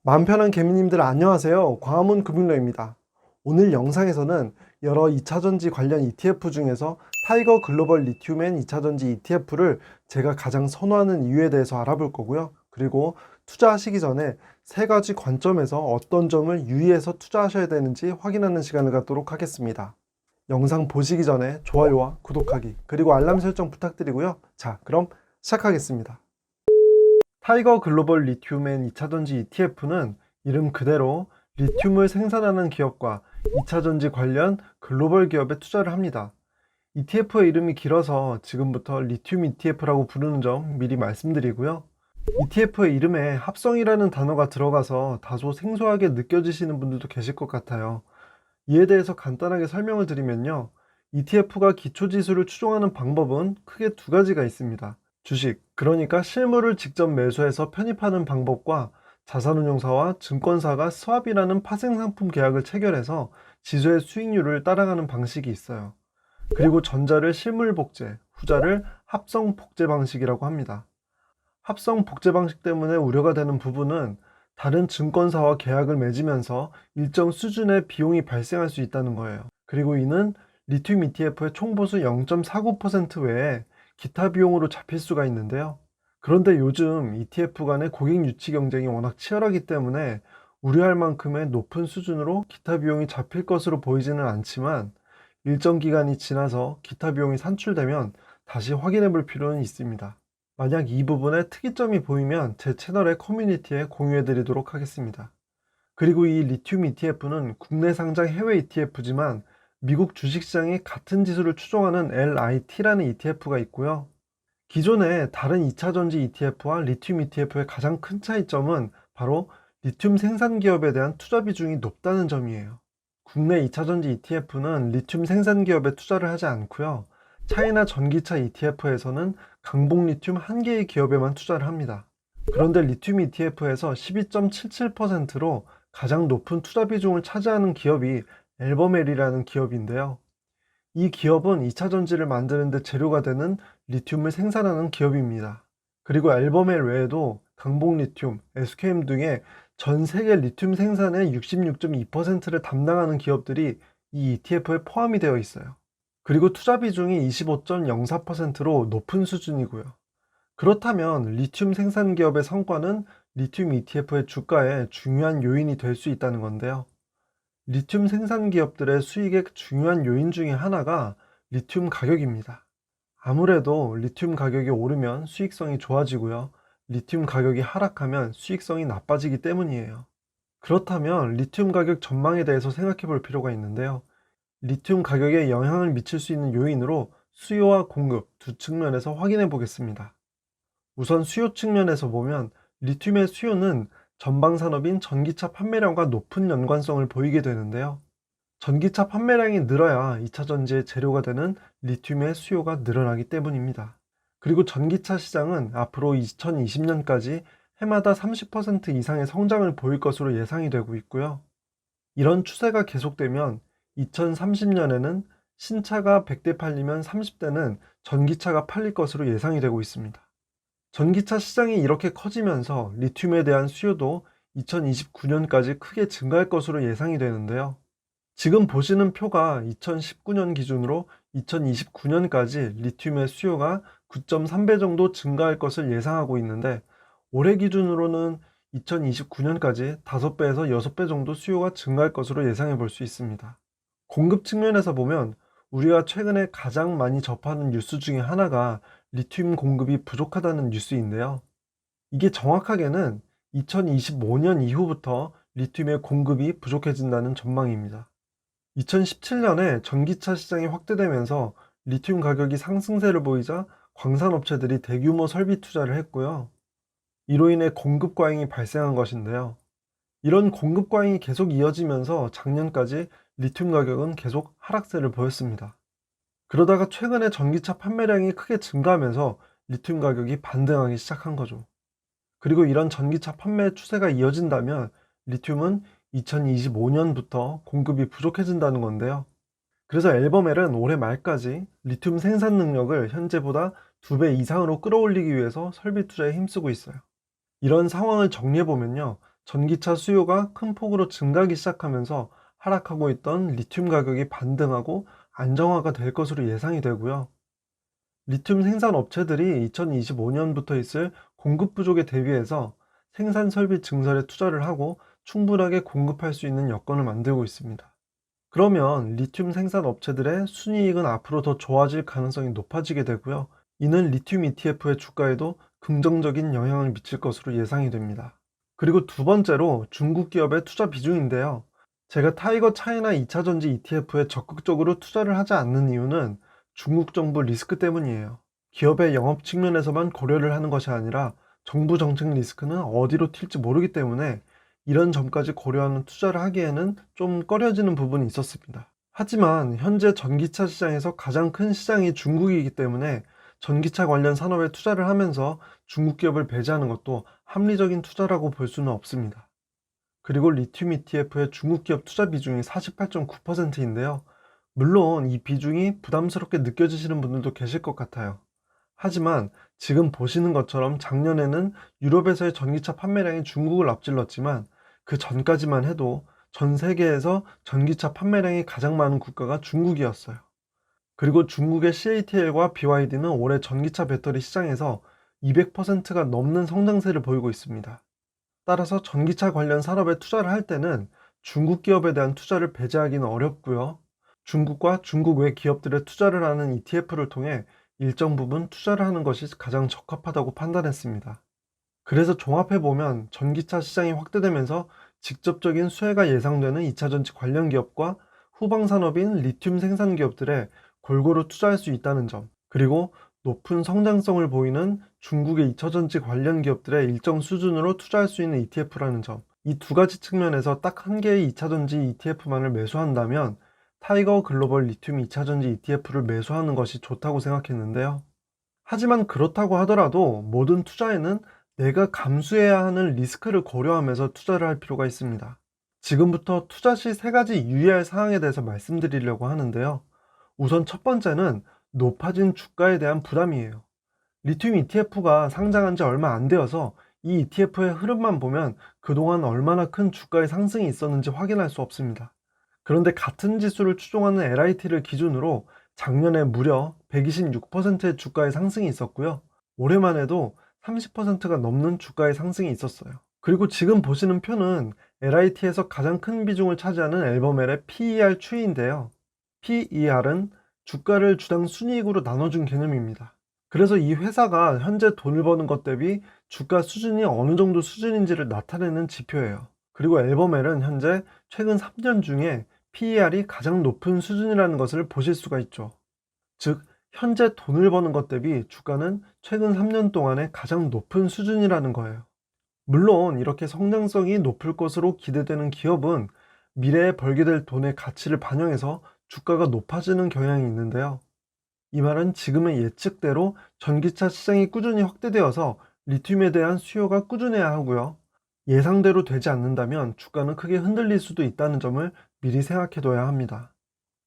마음 편한 개미님들 안녕하세요. 광화문 금융러입니다. 오늘 영상에서는 여러 2차전지 관련 ETF 중에서 타이거 글로벌 리튬앤 2차전지 ETF를 제가 가장 선호하는 이유에 대해서 알아볼 거고요. 그리고 투자하시기 전에 세 가지 관점에서 어떤 점을 유의해서 투자하셔야 되는지 확인하는 시간을 갖도록 하겠습니다. 영상 보시기 전에 좋아요와 구독하기 그리고 알람 설정 부탁드리고요. 자, 그럼 시작하겠습니다. 타이거 글로벌 리튬앤 2차전지 ETF는 이름 그대로 리튬을 생산하는 기업과 2차전지 관련 글로벌 기업에 투자를 합니다. ETF의 이름이 길어서 지금부터 리튬 ETF라고 부르는 점 미리 말씀드리고요. ETF의 이름에 합성이라는 단어가 들어가서 다소 생소하게 느껴지시는 분들도 계실 것 같아요. 이에 대해서 간단하게 설명을 드리면요. ETF가 기초지수를 추종하는 방법은 크게 두 가지가 있습니다. 주식, 그러니까 실물을 직접 매수해서 편입하는 방법과 자산운용사와 증권사가 스왑이라는 파생상품 계약을 체결해서 지수의 수익률을 따라가는 방식이 있어요. 그리고 전자를 실물복제, 후자를 합성복제 방식이라고 합니다. 합성복제 방식 때문에 우려가 되는 부분은 다른 증권사와 계약을 맺으면서 일정 수준의 비용이 발생할 수 있다는 거예요. 그리고 이는 리튬 ETF의 총보수 0.49% 외에 기타 비용으로 잡힐 수가 있는데요. 그런데 요즘 ETF 간의 고객 유치 경쟁이 워낙 치열하기 때문에 우려할 만큼의 높은 수준으로 기타 비용이 잡힐 것으로 보이지는 않지만 일정 기간이 지나서 기타 비용이 산출되면 다시 확인해 볼 필요는 있습니다. 만약 이 부분에 특이점이 보이면 제 채널의 커뮤니티에 공유해 드리도록 하겠습니다. 그리고 이 리튬 ETF는 국내 상장 해외 ETF지만 미국 주식시장이 같은 지수를 추종하는 LIT라는 ETF가 있고요. 기존의 다른 2차전지 ETF와 리튬 ETF의 가장 큰 차이점은 바로 리튬 생산 기업에 대한 투자 비중이 높다는 점이에요. 국내 2차전지 ETF는 리튬 생산 기업에 투자를 하지 않고요. 차이나 전기차 ETF에서는 강복 리튬 한 개의 기업에만 투자를 합니다. 그런데 리튬 ETF에서 12.77%로 가장 높은 투자 비중을 차지하는 기업이 앨버멜이라는 기업인데요. 이 기업은 2차 전지를 만드는 데 재료가 되는 리튬을 생산하는 기업입니다. 그리고 앨버멜 외에도 강복 리튬, SKM 등의 전 세계 리튬 생산의 66.2%를 담당하는 기업들이 이 ETF에 포함이 되어 있어요. 그리고 투자 비중이 25.04%로 높은 수준이고요. 그렇다면 리튬 생산 기업의 성과는 리튬 ETF의 주가에 중요한 요인이 될 수 있다는 건데요. 리튬 생산 기업들의 수익의 중요한 요인 중에 하나가 리튬 가격입니다. 아무래도 리튬 가격이 오르면 수익성이 좋아지고요. 리튬 가격이 하락하면 수익성이 나빠지기 때문이에요. 그렇다면 리튬 가격 전망에 대해서 생각해 볼 필요가 있는데요. 리튬 가격에 영향을 미칠 수 있는 요인으로 수요와 공급 두 측면에서 확인해 보겠습니다. 우선 수요 측면에서 보면 리튬의 수요는 전방 산업인 전기차 판매량과 높은 연관성을 보이게 되는데요. 전기차 판매량이 늘어야 2차 전지의 재료가 되는 리튬의 수요가 늘어나기 때문입니다. 그리고 전기차 시장은 앞으로 2020년까지 해마다 30% 이상의 성장을 보일 것으로 예상이 되고 있고요. 이런 추세가 계속되면 2030년에는 신차가 100대 팔리면 30대는 전기차가 팔릴 것으로 예상이 되고 있습니다. 전기차 시장이 이렇게 커지면서 리튬에 대한 수요도 2029년까지 크게 증가할 것으로 예상이 되는데요. 지금 보시는 표가 2019년 기준으로 2029년까지 리튬의 수요가 9.3배 정도 증가할 것을 예상하고 있는데 올해 기준으로는 2029년까지 5배에서 6배 정도 수요가 증가할 것으로 예상해 볼 수 있습니다. 공급 측면에서 보면 우리가 최근에 가장 많이 접하는 뉴스 중에 하나가 리튬 공급이 부족하다는 뉴스인데요. 이게 정확하게는 2025년 이후부터 리튬의 공급이 부족해진다는 전망입니다. 2017년에 전기차 시장이 확대되면서 리튬 가격이 상승세를 보이자 광산업체들이 대규모 설비 투자를 했고요. 이로 인해 공급 과잉이 발생한 것인데요. 이런 공급 과잉이 계속 이어지면서 작년까지 리튬 가격은 계속 하락세를 보였습니다. 그러다가 최근에 전기차 판매량이 크게 증가하면서 리튬 가격이 반등하기 시작한 거죠. 그리고 이런 전기차 판매 추세가 이어진다면 리튬은 2025년부터 공급이 부족해진다는 건데요. 그래서 앨범엘은 올해 말까지 리튬 생산 능력을 현재보다 2배 이상으로 끌어올리기 위해서 설비 투자에 힘쓰고 있어요. 이런 상황을 정리해보면요. 전기차 수요가 큰 폭으로 증가하기 시작하면서 하락하고 있던 리튬 가격이 반등하고 안정화가 될 것으로 예상이 되고요. 리튬 생산 업체들이 2025년부터 있을 공급 부족에 대비해서 생산 설비 증설에 투자를 하고 충분하게 공급할 수 있는 여건을 만들고 있습니다. 그러면 리튬 생산 업체들의 순이익은 앞으로 더 좋아질 가능성이 높아지게 되고요. 이는 리튬 ETF의 주가에도 긍정적인 영향을 미칠 것으로 예상이 됩니다. 그리고 두 번째로 중국 기업의 투자 비중인데요. 제가 타이거 차이나 2차 전지 ETF에 적극적으로 투자를 하지 않는 이유는 중국 정부 리스크 때문이에요. 기업의 영업 측면에서만 고려를 하는 것이 아니라 정부 정책 리스크는 어디로 튈지 모르기 때문에 이런 점까지 고려하는 투자를 하기에는 좀 꺼려지는 부분이 있었습니다. 하지만 현재 전기차 시장에서 가장 큰 시장이 중국이기 때문에 전기차 관련 산업에 투자를 하면서 중국 기업을 배제하는 것도 합리적인 투자라고 볼 수는 없습니다. 그리고 리튬 ETF의 중국 기업 투자 비중이 48.9%인데요. 물론 이 비중이 부담스럽게 느껴지시는 분들도 계실 것 같아요. 하지만 지금 보시는 것처럼 작년에는 유럽에서의 전기차 판매량이 중국을 앞질렀지만 그 전까지만 해도 전 세계에서 전기차 판매량이 가장 많은 국가가 중국이었어요. 그리고 중국의 CATL과 BYD는 올해 전기차 배터리 시장에서 200%가 넘는 성장세를 보이고 있습니다. 따라서 전기차 관련 산업에 투자를 할 때는 중국 기업에 대한 투자를 배제하기는 어렵고요. 중국과 중국 외 기업들의 투자를 하는 ETF를 통해 일정 부분 투자를 하는 것이 가장 적합하다고 판단했습니다. 그래서 종합해보면 전기차 시장이 확대되면서 직접적인 수혜가 예상되는 2차전지 관련 기업과 후방 산업인 리튬 생산 기업들에 골고루 투자할 수 있다는 점, 그리고 높은 성장성을 보이는 중국의 2차전지 관련 기업들의 일정 수준으로 투자할 수 있는 ETF라는 점, 이 두 가지 측면에서 딱 한 개의 2차전지 ETF만을 매수한다면 타이거 글로벌 리튬 2차전지 ETF를 매수하는 것이 좋다고 생각했는데요. 하지만 그렇다고 하더라도 모든 투자에는 내가 감수해야 하는 리스크를 고려하면서 투자를 할 필요가 있습니다. 지금부터 투자 시 세 가지 유의할 사항에 대해서 말씀드리려고 하는데요. 우선 첫 번째는 높아진 주가에 대한 부담이에요. 리튬 ETF가 상장한 지 얼마 안 되어서 이 ETF의 흐름만 보면 그동안 얼마나 큰 주가의 상승이 있었는지 확인할 수 없습니다. 그런데 같은 지수를 추종하는 LIT를 기준으로 작년에 무려 126%의 주가의 상승이 있었고요. 올해만 해도 30%가 넘는 주가의 상승이 있었어요. 그리고 지금 보시는 표는 LIT에서 가장 큰 비중을 차지하는 앨범L의 PER 추이인데요. PER은 주가를 주당 순이익으로 나눠준 개념입니다. 그래서 이 회사가 현재 돈을 버는 것 대비 주가 수준이 어느 정도 수준인지를 나타내는 지표예요. 그리고 앨범L은 현재 최근 3년 중에 PER이 가장 높은 수준이라는 것을 보실 수가 있죠. 즉, 현재 돈을 버는 것 대비 주가는 최근 3년 동안의 가장 높은 수준이라는 거예요. 물론 이렇게 성장성이 높을 것으로 기대되는 기업은 미래에 벌게 될 돈의 가치를 반영해서 주가가 높아지는 경향이 있는데요. 이 말은 지금의 예측대로 전기차 시장이 꾸준히 확대되어서 리튬에 대한 수요가 꾸준해야 하고요. 예상대로 되지 않는다면 주가는 크게 흔들릴 수도 있다는 점을 미리 생각해둬야 합니다.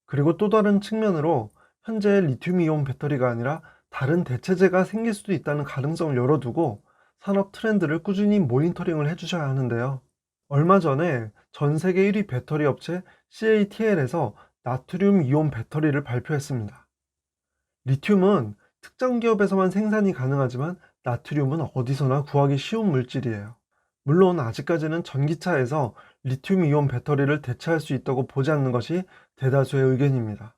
그리고 또 다른 측면으로 현재 리튬이온 배터리가 아니라 다른 대체재가 생길 수도 있다는 가능성을 열어두고 산업 트렌드를 꾸준히 모니터링을 해주셔야 하는데요. 얼마 전에 전 세계 1위 배터리 업체 CATL에서 나트륨 이온 배터리를 발표했습니다. 리튬은 특정 기업에서만 생산이 가능하지만 나트륨은 어디서나 구하기 쉬운 물질이에요. 물론 아직까지는 전기차에서 리튬 이온 배터리를 대체할 수 있다고 보지 않는 것이 대다수의 의견입니다.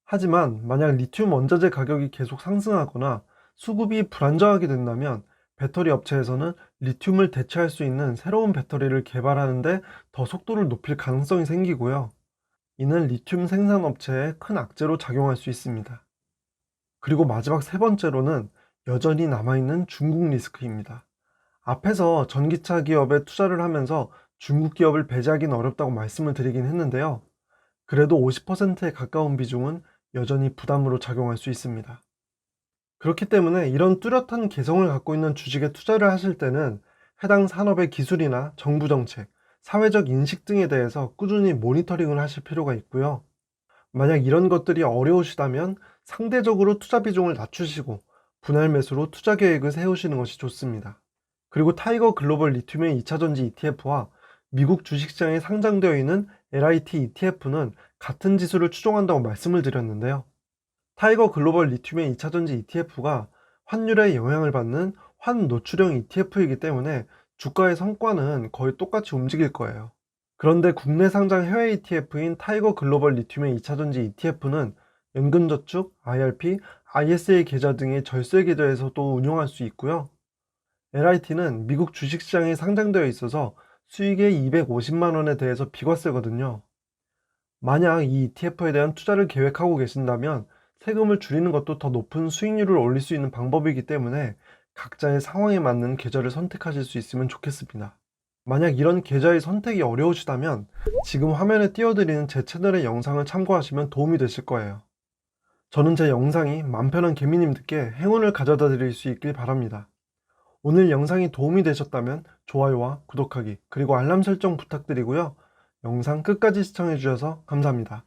하지만 만약 리튬 원자재 가격이 계속 상승하거나 수급이 불안정하게 된다면 배터리 업체에서는 리튬을 대체할 수 있는 새로운 배터리를 개발하는데 더 속도를 높일 가능성이 생기고요. 이는 리튬 생산 업체에 큰 악재로 작용할 수 있습니다. 그리고 마지막 세 번째로는 여전히 남아있는 중국 리스크입니다. 앞에서 전기차 기업에 투자를 하면서 중국 기업을 배제하기는 어렵다고 말씀을 드리긴 했는데요. 그래도 50%에 가까운 비중은 여전히 부담으로 작용할 수 있습니다. 그렇기 때문에 이런 뚜렷한 개성을 갖고 있는 주식에 투자를 하실 때는 해당 산업의 기술이나 정부 정책, 사회적 인식 등에 대해서 꾸준히 모니터링을 하실 필요가 있고요. 만약 이런 것들이 어려우시다면 상대적으로 투자 비중을 낮추시고 분할 매수로 투자 계획을 세우시는 것이 좋습니다. 그리고 타이거 글로벌 리튬의 2차전지 ETF와 미국 주식시장에 상장되어 있는 LIT ETF는 같은 지수를 추종한다고 말씀을 드렸는데요. 타이거 글로벌 리튬의 2차전지 ETF가 환율에 영향을 받는 환노출형 ETF이기 때문에 주가의 성과는 거의 똑같이 움직일 거예요. 그런데 국내 상장 해외 ETF인 타이거 글로벌 리튬의 2차전지 ETF는 연금저축, IRP, ISA 계좌 등의 절세 계좌에서도 운용할 수 있고요. LIT는 미국 주식시장에 상장되어 있어서 수익의 250만 원에 대해서 비과세거든요. 만약 이 ETF에 대한 투자를 계획하고 계신다면 세금을 줄이는 것도 더 높은 수익률을 올릴 수 있는 방법이기 때문에 각자의 상황에 맞는 계좌를 선택하실 수 있으면 좋겠습니다. 만약 이런 계좌의 선택이 어려우시다면 지금 화면에 띄워드리는 제 채널의 영상을 참고하시면 도움이 되실 거예요. 저는 제 영상이 맘 편한 개미님들께 행운을 가져다 드릴 수 있길 바랍니다. 오늘 영상이 도움이 되셨다면 좋아요와 구독하기 그리고 알람 설정 부탁드리고요. 영상 끝까지 시청해 주셔서 감사합니다.